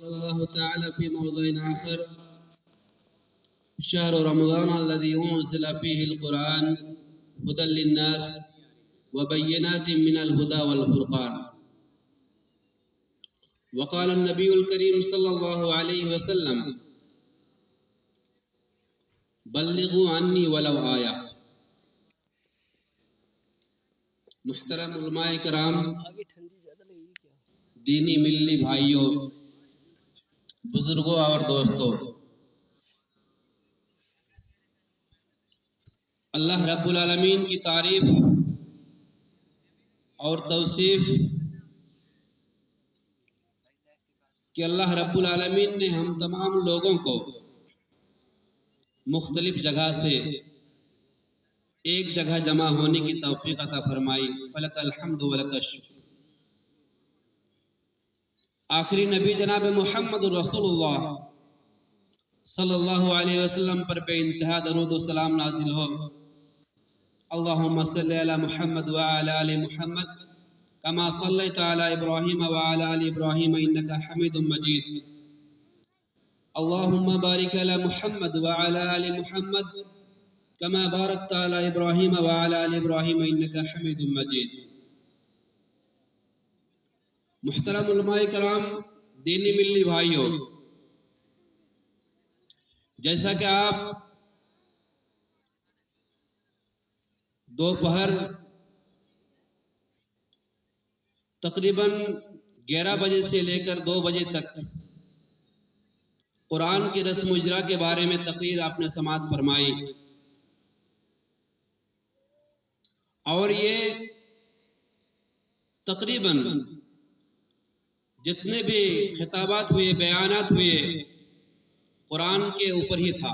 الله تعالى في موضع آخر: شهر رمضان الذي أنزل فيه القرآن هدى للناس وبينات من الهدى والفرقان. وقال النبي الكريم صلى الله عليه وسلم: بلغوا عني ولو آية. محترم علماء کرام، دینی ملی بھائیوں، بزرگوں اور دوستوں، اللہ رب العالمین کی تعریف اور توصیف کہ اللہ رب العالمین نے ہم تمام لوگوں کو مختلف جگہ سے ایک جگہ جمع ہونے کی توفیق عطا فرمائی۔ فلک الحمد ولک الشکر۔ آخری نبی جناب محمد رسول اللہ صلی اللہ علیہ وسلم پر بے انتہا درود و سلام نازل ہو۔ اللہم صلی علی محمد وعلی آل محمد کما صلیت علی ابراہیم وعلی آل ابراہیم انکا حمید مجید۔ اللہم بارک علی محمد وعلی آل محمد کما بارکت علی ابراہیم وعلی آل ابراہیم انکا حمید مجید۔ محترم علماء کرام، دینی ملی بھائیوں، جیسا کہ آپ دوپہر تقریباً 11 بجے سے لے کر 2 بجے تک قرآن کی رسم و اجرا کے بارے میں تقریر آپ نے سماعت فرمائی، اور یہ تقریباً جتنے بھی خطابات ہوئے، بیانات ہوئے، قرآن کے اوپر ہی تھا۔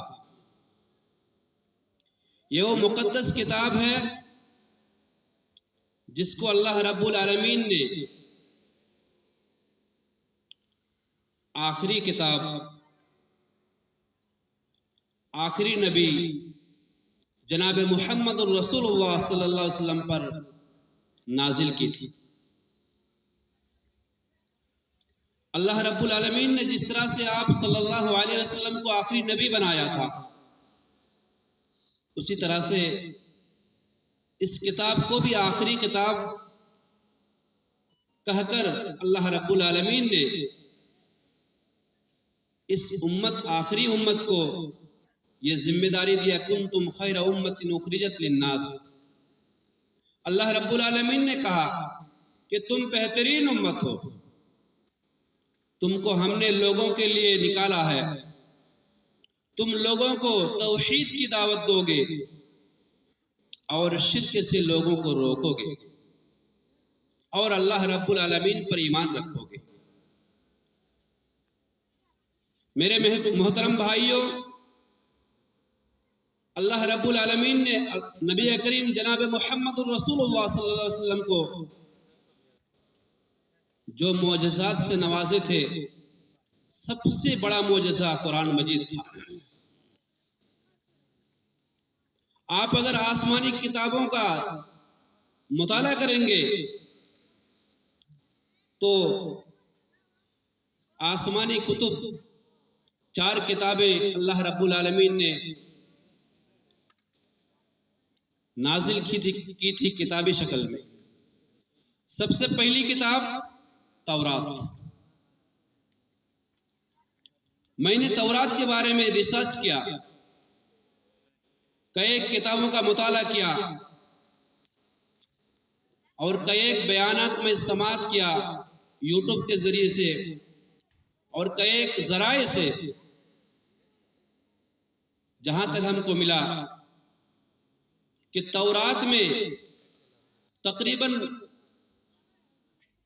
یہ وہ مقدس کتاب ہے جس کو اللہ رب العالمین نے آخری کتاب، آخری نبی جناب محمد الرسول اللہ صلی اللہ علیہ وسلم پر نازل کی تھی۔ اللہ رب العالمین نے جس طرح سے آپ صلی اللہ علیہ وسلم کو آخری نبی بنایا تھا، اسی طرح سے اس کتاب کو بھی آخری کتاب کہہ کر اللہ رب العالمین نے اس امت، آخری امت کو یہ ذمہ داری دیا: کنتم خیر امت اخرجت للناس۔ اللہ رب العالمین نے کہا کہ تم بہترین امت ہو، تم کو ہم نے لوگوں کے لیے نکالا ہے، تم لوگوں کو توحید کی دعوت دو گے اور شرک سے لوگوں کو روکو گے اور اللہ رب العالمین پر ایمان رکھو گے۔ میرے محترم بھائیوں، اللہ رب العالمین نے نبی کریم جناب محمد الرسول اللہ صلی اللہ علیہ وسلم کو جو معجزات سے نوازے تھے، سب سے بڑا معجزہ قرآن مجید تھا۔ آپ اگر آسمانی کتابوں کا مطالعہ کریں گے تو آسمانی کتب 4 کتابیں اللہ رب العالمین نے نازل کی تھی کتابی شکل میں۔ سب سے پہلی کتاب تورات۔ میں نے تورات کے بارے میں ریسرچ کیا، کئی کتابوں کا مطالعہ کیا اور کئی بیانات میں سماعت کیا یوٹیوب کے ذریعے سے اور کئی ذرائع سے، جہاں تک ہم کو ملا کہ تورات میں تقریباً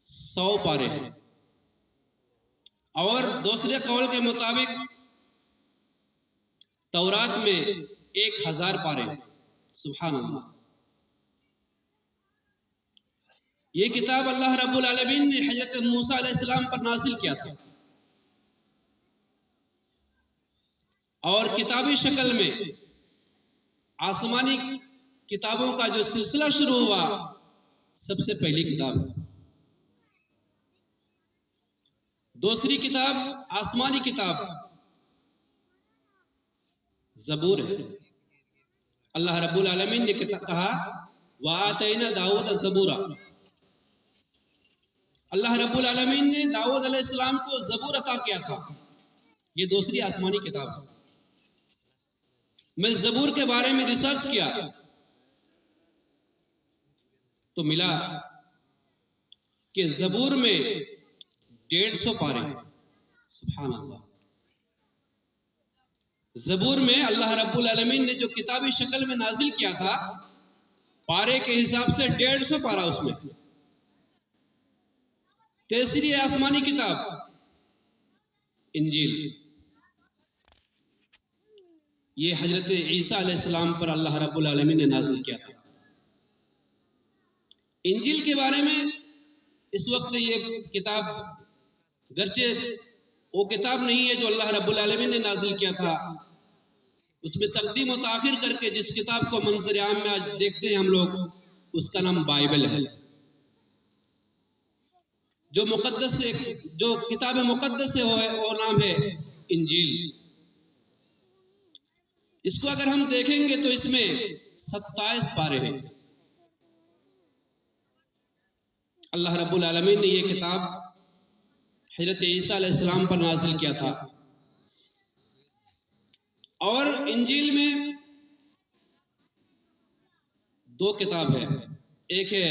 100 پارے ہیں، اور دوسرے قول کے مطابق تورات میں 1000 پارے ہیں۔ سبحان اللہ! یہ کتاب اللہ رب العالمین نے حضرت موسیٰ علیہ السلام پر نازل کیا تھا، اور کتابی شکل میں آسمانی کتابوں کا جو سلسلہ شروع ہوا، سب سے پہلی کتاب ہے۔ دوسری کتاب آسمانی کتاب زبور ہے۔ اللہ رب العالمین نے کہا وَآتَيْنَا دَاوُدَ زَبُورًا، اللہ رب العالمین نے داؤد علیہ السلام کو زبور عطا کیا تھا۔ یہ دوسری آسمانی کتاب ہے۔ میں زبور کے بارے میں ریسرچ کیا تو ملا کہ زبور میں 150 پارے ہیں۔ سبحان اللہ، زبور میں اللہ رب العالمین نے جو کتابی شکل میں نازل کیا تھا، پارے کے حساب سے 150 پارا اس میں۔ تیسری آسمانی کتاب انجیل، یہ حضرت عیسیٰ علیہ السلام پر اللہ رب العالمین نے نازل کیا تھا۔ انجیل کے بارے میں اس وقت یہ کتاب گرچہ وہ کتاب نہیں ہے جو اللہ رب العالمین نے نازل کیا تھا، اس میں تقدیم و تاخیر کر کے جس کتاب کو منظر عام میں آج دیکھتے ہیں ہم لوگ، اس کا نام بائبل ہے، جو مقدس جو کتاب مقدس ہے وہ نام ہے انجیل۔ اس کو اگر ہم دیکھیں گے تو اس میں 27 پارے ہیں۔ اللہ رب العالمین نے یہ کتاب حضرت عیسیٰ علیہ السلام پر نازل کیا تھا، اور انجیل میں 2 کتاب ہے، ایک ہے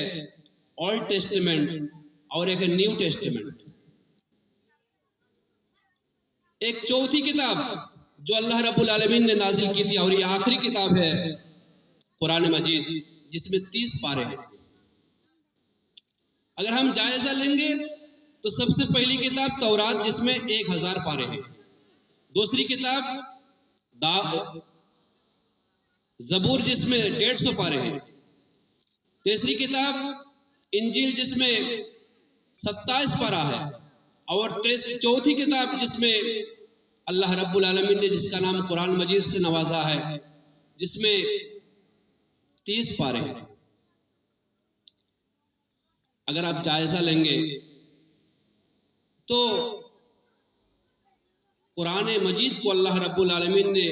اولڈ ٹیسٹمنٹ اور ایک ہے نیو ٹیسٹمنٹ۔ ایک چوتھی کتاب جو اللہ رب العالمین نے نازل کی تھی، اور یہ آخری کتاب ہے قرآن مجید، جس میں 30 پارے ہیں۔ اگر ہم جائزہ لیں گے تو سب سے پہلی کتاب تورات، جس میں 1000 پارے ہیں۔ دوسری کتاب زبور، جس میں 150 پارے ہیں۔ تیسری کتاب انجیل، جس میں 27 پارہ ہے، اور چوتھی کتاب جس میں اللہ رب العالمین نے جس کا نام قرآن مجید سے نوازا ہے، جس میں 30 پارے ہیں۔ اگر آپ جائزہ لیں گے تو قرآن مجید کو اللہ رب العالمین نے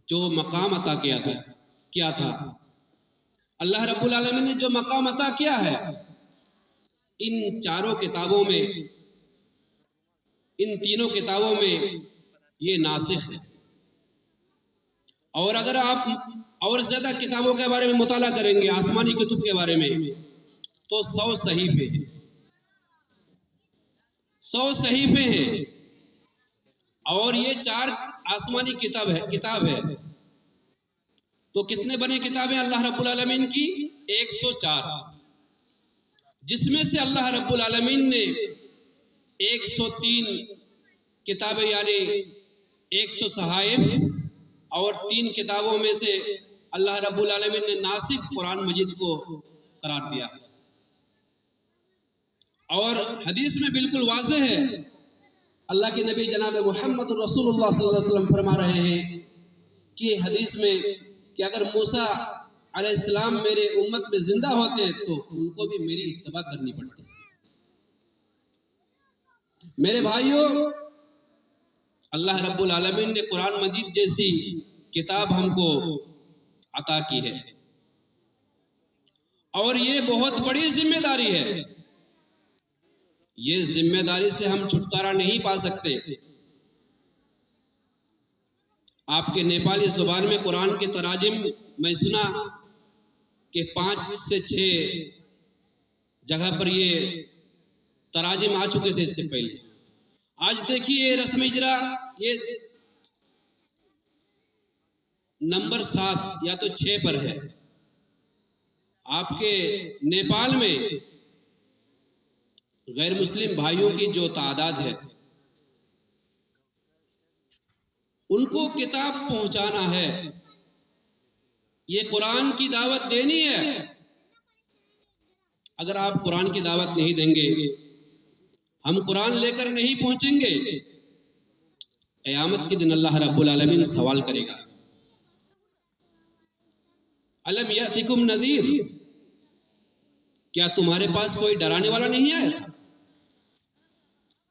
جو مقام عطا کیا تھا، اللہ رب العالمین نے جو مقام عطا کیا ہے، ان چاروں کتابوں میں، ان تینوں کتابوں میں یہ ناسخ ہے۔ اور اگر آپ اور زیادہ کتابوں کے بارے میں مطالعہ کریں گے، آسمانی کتب کے بارے میں، تو 100 صحیفے ہیں، 100 صحیفے ہیں، اور یہ 4 آسمانی کتاب ہے۔ تو کتنے بنے کتابیں اللہ رب العالمین کی؟ 104، جس میں سے اللہ رب العالمین نے 103 کتابیں یعنی 100 صحائف، اور 3 کتابوں میں سے اللہ رب العالمین نے ناسخ قرآن مجید کو قرار دیا ہے۔ اور حدیث میں بالکل واضح ہے، اللہ کے نبی جناب محمد رسول اللہ صلی اللہ علیہ وسلم فرما رہے ہیں کہ حدیث میں کہ اگر موسیٰ علیہ السلام میرے امت میں زندہ ہوتے تو ان کو بھی میری اتباع کرنی پڑتی۔ میرے بھائیوں، اللہ رب العالمین نے قرآن مجید جیسی کتاب ہم کو عطا کی ہے، اور یہ بہت بڑی ذمہ داری ہے۔ یہ ذمہ داری سے ہم چھٹکارا نہیں پا سکتے۔ آپ کے نیپالی زبان میں قرآن کے تراجم میں سنا کہ 5 سے 6 جگہ پر یہ تراجم آ چکے تھے اس سے پہلے۔ آج دیکھیے رسم اجرا یہ نمبر 7 یا تو 6 پر ہے۔ آپ کے نیپال میں غیر مسلم بھائیوں کی جو تعداد ہے، ان کو کتاب پہنچانا ہے، یہ قرآن کی دعوت دینی ہے۔ اگر آپ قرآن کی دعوت نہیں دیں گے، ہم قرآن لے کر نہیں پہنچیں گے، قیامت کے دن اللہ رب العالمین سوال کرے گا، الم یاتکم نذیر، کیا تمہارے پاس کوئی ڈرانے والا نہیں آیا تھا؟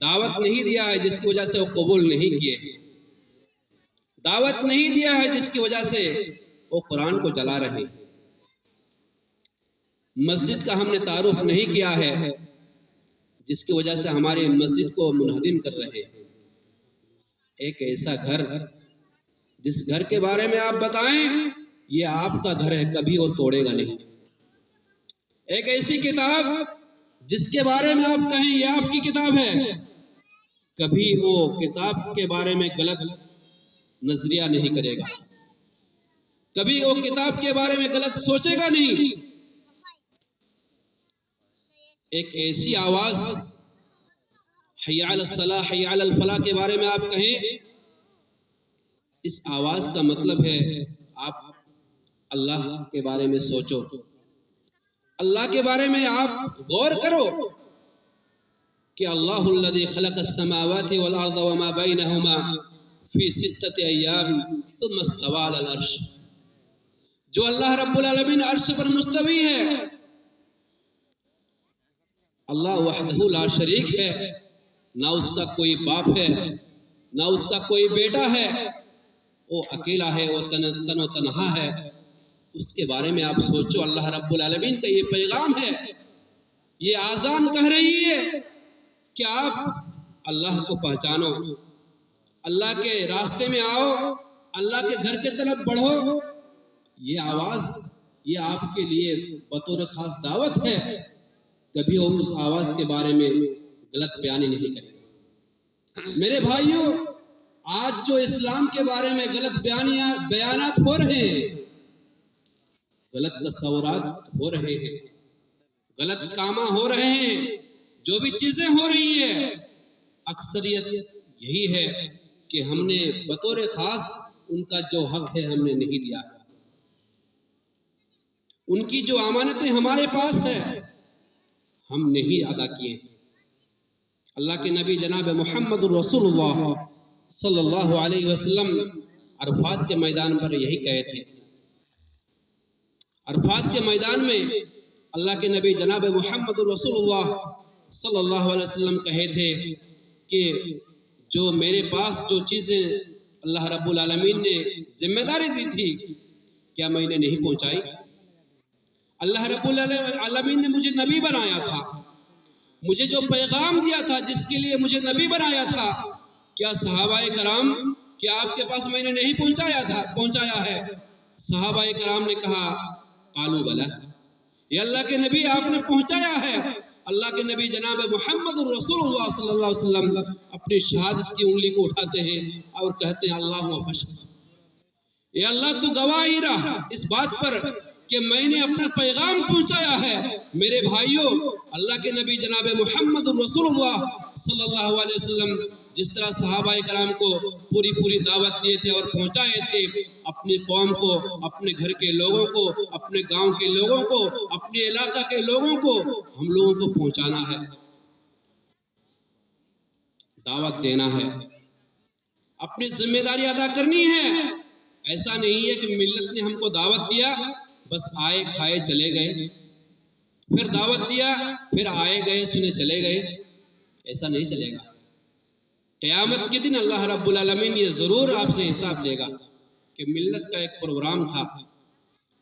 دعوت نہیں دیا ہے جس کی وجہ سے وہ قبول نہیں کیے، دعوت نہیں دیا ہے جس کی وجہ سے وہ قرآن کو جلا رہے، مسجد کا ہم نے تعارف نہیں کیا ہے جس کی وجہ سے ہماری مسجد کو منہدم کر رہے ہیں۔ ایک ایسا گھر جس گھر کے بارے میں آپ بتائیں یہ آپ کا گھر ہے، کبھی وہ توڑے گا نہیں۔ ایک ایسی کتاب جس کے بارے میں آپ کہیں یہ آپ کی کتاب ہے، کبھی وہ کتاب کے بارے میں غلط نظریہ نہیں کرے گا، کبھی وہ کتاب کے بارے میں غلط سوچے گا نہیں۔ ایک ایسی آواز حی علی الصلاح حی علی الفلاح کے بارے میں آپ کہیں، اس آواز کا مطلب ہے آپ اللہ کے بارے میں سوچو، اللہ کے بارے میں آپ غور کرو کہ اللہ الذی خلق السماوات والارض وما بینہما فی 6 ایام ثم استوى علی العرش، جو اللہ رب العالمین عرش پر مستوی ہے، اللہ وحدہ لا شریک ہے، نہ اس کا کوئی باپ ہے نہ اس کا کوئی بیٹا ہے، وہ اکیلا ہے، وہ تن و تنہا ہے۔ اس کے بارے میں آپ سوچو، اللہ رب العالمین کا یہ پیغام ہے، یہ آذان کہہ رہی ہے کہ آپ اللہ کو پہچانو، اللہ کے راستے میں آؤ، اللہ کے گھر کی طرف بڑھو۔ یہ آواز یہ آپ کے لیے بطور خاص دعوت ہے، کبھی وہ اس آواز کے بارے میں غلط بیانی نہیں کرے گا۔ میرے بھائیوں، آج جو اسلام کے بارے میں غلط بیانات ہو رہے ہیں، غلط تصورات ہو رہے ہیں، غلط کام ہو رہے ہیں، جو بھی چیزیں ہو رہی ہیں، اکثریت یہی ہے کہ ہم نے بطور خاص ان کا جو حق ہے ہم نے نہیں دیا، ان کی جو امانتیں ہمارے پاس ہے ہم نہیں ادا کیے۔ اللہ کے نبی جناب محمد رسول اللہ صلی اللہ علیہ وسلم عرفات کے میدان پر یہی کہے تھے۔ عرفات کے میدان میں اللہ کے نبی جناب محمد رسول اللہ صلی اللہ علیہ وسلم کہے تھے کہ جو میرے پاس جو چیزیں اللہ رب العالمین نے ذمہ داری دی تھی کیا میں نے نہیں پہنچائی؟ اللہ رب العالمین نے مجھے نبی بنایا تھا، مجھے جو پیغام دیا تھا، جس کے لیے مجھے نبی بنایا تھا، کیا صحابہ کرام کیا آپ کے پاس میں نے نہیں پہنچایا ہے؟ صحابہ کرام نے کہا قالوا بلا، یہ اللہ کے نبی آپ نے پہنچایا ہے۔ اللہ کے نبی جناب محمد رسول اللہ صلی اللہ علیہ وسلم اپنی شہادت کی انگلی کو اٹھاتے ہیں اور کہتے ہیں اللہم فاشهد، یہ اللہ تو گواہی رہا اس بات پر کہ میں نے اپنا پیغام پہنچایا ہے۔ میرے بھائیوں، اللہ کے نبی جناب محمد رسول اللہ صلی اللہ علیہ وسلم جس طرح صحابہ کرام کو پوری دعوت دیے تھے اور پہنچائے تھے، اپنی قوم کو، اپنے گھر کے لوگوں کو، اپنے گاؤں کے لوگوں کو، اپنے علاقہ کے لوگوں کو ہم لوگوں کو پہنچانا ہے، دعوت دینا ہے، اپنی ذمہ داری ادا کرنی ہے۔ ایسا نہیں ہے کہ ملت نے ہم کو دعوت دیا بس آئے کھائے چلے گئے، پھر دعوت دیا پھر آئے گئے سنے چلے گئے، ایسا نہیں چلے گا۔ قیامت کے دن اللہ رب العالمین یہ ضرور آپ سے حساب لے گا کہ ملت کا ایک پروگرام تھا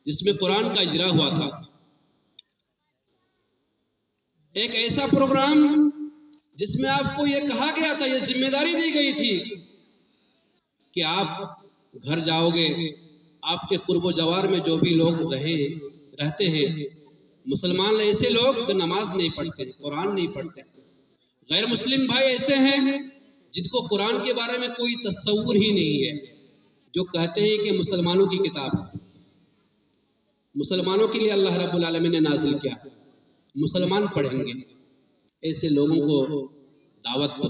جس میں قرآن کا اجرا ہوا تھا، ایک ایسا پروگرام جس میں آپ کو یہ کہا گیا تھا، یہ ذمہ داری دی گئی تھی کہ آپ گھر جاؤ گے، آپ کے قرب و جوار میں جو بھی لوگ رہتے ہیں، مسلمان ایسے لوگ جو نماز نہیں پڑھتے، قرآن نہیں پڑھتے، غیر مسلم بھائی ایسے ہیں جن کو قرآن کے بارے میں کوئی تصور ہی نہیں ہے، جو کہتے ہیں کہ مسلمانوں کی کتاب ہے، مسلمانوں کے لیے اللہ رب العالمین نے نازل کیا، مسلمان پڑھیں گے، ایسے لوگوں کو دعوت دو۔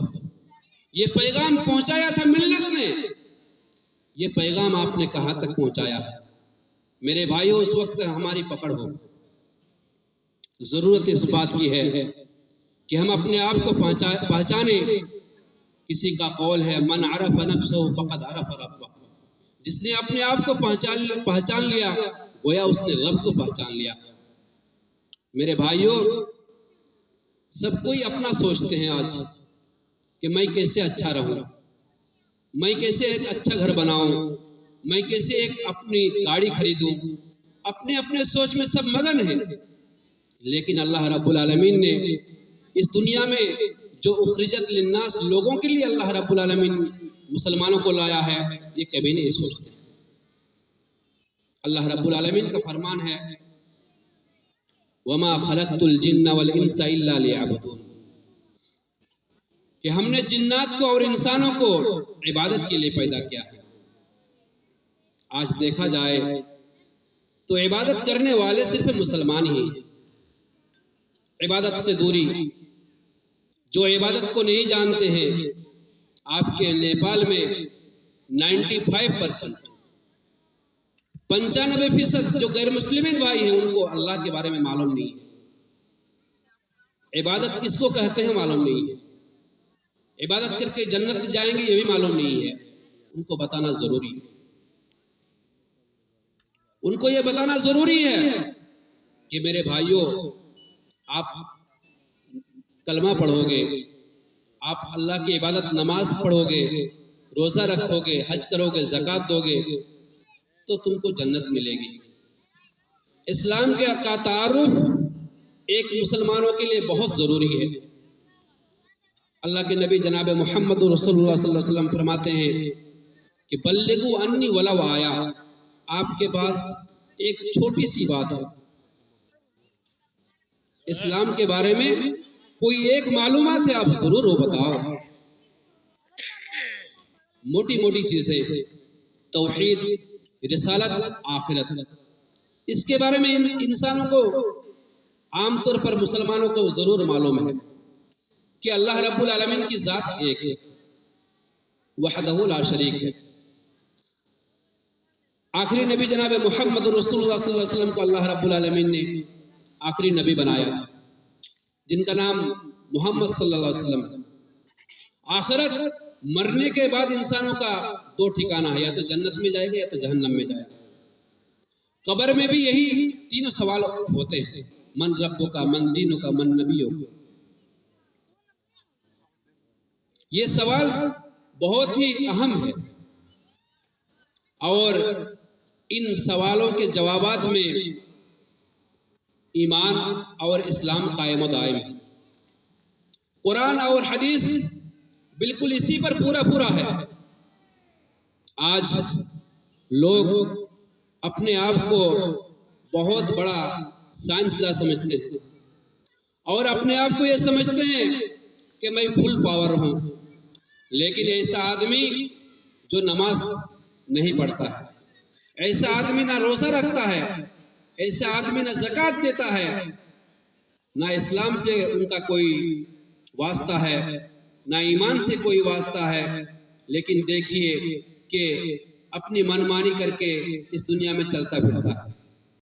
یہ پیغام پہنچایا تھا ملت نے، یہ پیغام آپ نے کہاں تک پہنچایا ہے؟ میرے بھائیوں، اس وقت ہماری پکڑ ہو، ضرورت اس بات کی ہے کہ ہم اپنے آپ کو پہچانیں۔ کسی کا قول ہے من عرف نفسہ فقد عرف ربہ، جس نے اپنے آپ کو پہچان لیا گویا اس نے رب کو پہچان لیا۔ میرے بھائیوں، سب کوئی اپنا سوچتے ہیں، آج کہ میں کیسے اچھا رہوں، میں کیسے ایک اچھا گھر بناؤں، میں کیسے ایک اپنی گاڑی خریدوں، اپنے اپنے سوچ میں سب مگن ہیں۔ لیکن اللہ رب العالمین نے اس دنیا میں جو اخرجت للناس لوگوں کے لیے اللہ رب العالمین مسلمانوں کو لایا ہے، یہ کبھی نہیں سوچتے۔ اللہ رب العالمین کا فرمان ہے وَمَا خَلَقْتُ الْجِنَّ وَالْإِنسَ إِلَّا لِيَعْبُدُونِ، کہ ہم نے جنات کو اور انسانوں کو عبادت کے لیے پیدا کیا ہے۔ آج دیکھا جائے تو عبادت کرنے والے صرف مسلمان ہی ہیں۔ عبادت سے دوری، جو عبادت کو نہیں جانتے ہیں، آپ کے نیپال میں 95% 95% جو غیر مسلمین بھائی ہیں ان کو اللہ کے بارے میں معلوم نہیں ہے، عبادت کس کو کہتے ہیں معلوم نہیں ہے، عبادت کر کے جنت جائیں گے یہ بھی معلوم نہیں ہے۔ ان کو بتانا ضروری ہے، ان کو یہ بتانا ضروری ہے کہ میرے بھائیوں، آپ کلمہ پڑھو گے، آپ اللہ کی عبادت نماز پڑھو گے، روزہ رکھو گے، حج کرو گے، زکوٰۃ دو گے تو تم کو جنت ملے گی۔ اسلام کا تعارف ایک مسلمانوں کے لیے بہت ضروری ہے۔ اللہ کے نبی جناب محمد رسول اللہ صلی اللہ علیہ وسلم فرماتے ہیں کہ بلغوا انی ولو آیا، آپ کے پاس ایک چھوٹی سی بات ہے، اسلام کے بارے میں کوئی ایک معلومات ہے، آپ ضرور وہ بتاؤ۔ موٹی موٹی چیزیں، توحید، رسالت، آخرت، اس کے بارے میں انسانوں کو عام طور پر مسلمانوں کو ضرور معلوم ہے کہ اللہ رب العالمین کی ذات ایک ہے، وحدہ لا شریک ہے۔ آخری نبی جناب محمد رسول اللہ صلی اللہ علیہ وسلم کو اللہ رب العالمین نے آخری نبی بنایا تھا، جن کا نام محمد صلی اللہ علیہ وسلم ہے۔ آخرت، مرنے کے بعد انسانوں کا دو ٹھکانہ ہے، یا تو جنت میں جائے گا یا تو جہنم میں جائے گا۔ قبر میں بھی یہی تین سوال ہوتے ہیں، من ربک کا، من دینک کا، من نبیک۔ یہ سوال بہت ہی اہم ہے، اور ان سوالوں کے جوابات میں ایمان اور اسلام قائم و دائم ہے۔ قرآن اور حدیث بالکل اسی پر پورا ہے۔ آج لوگ اپنے آپ کو بہت بڑا سائنسداں سمجھتے ہیں اور اپنے آپ کو یہ سمجھتے ہیں کہ میں فل پاور ہوں، لیکن ایسا آدمی جو نماز نہیں پڑھتا ہے، ایسا آدمی نہ روزہ رکھتا ہے، ایسا آدمی نہ زکوٰۃ دیتا ہے، نہ اسلام سے ان کا کوئی واسطہ ہے، نہ ایمان سے کوئی واسطہ ہے، لیکن دیکھیے کہ اپنی منمانی کر کے اس دنیا میں چلتا پھرتا ہے۔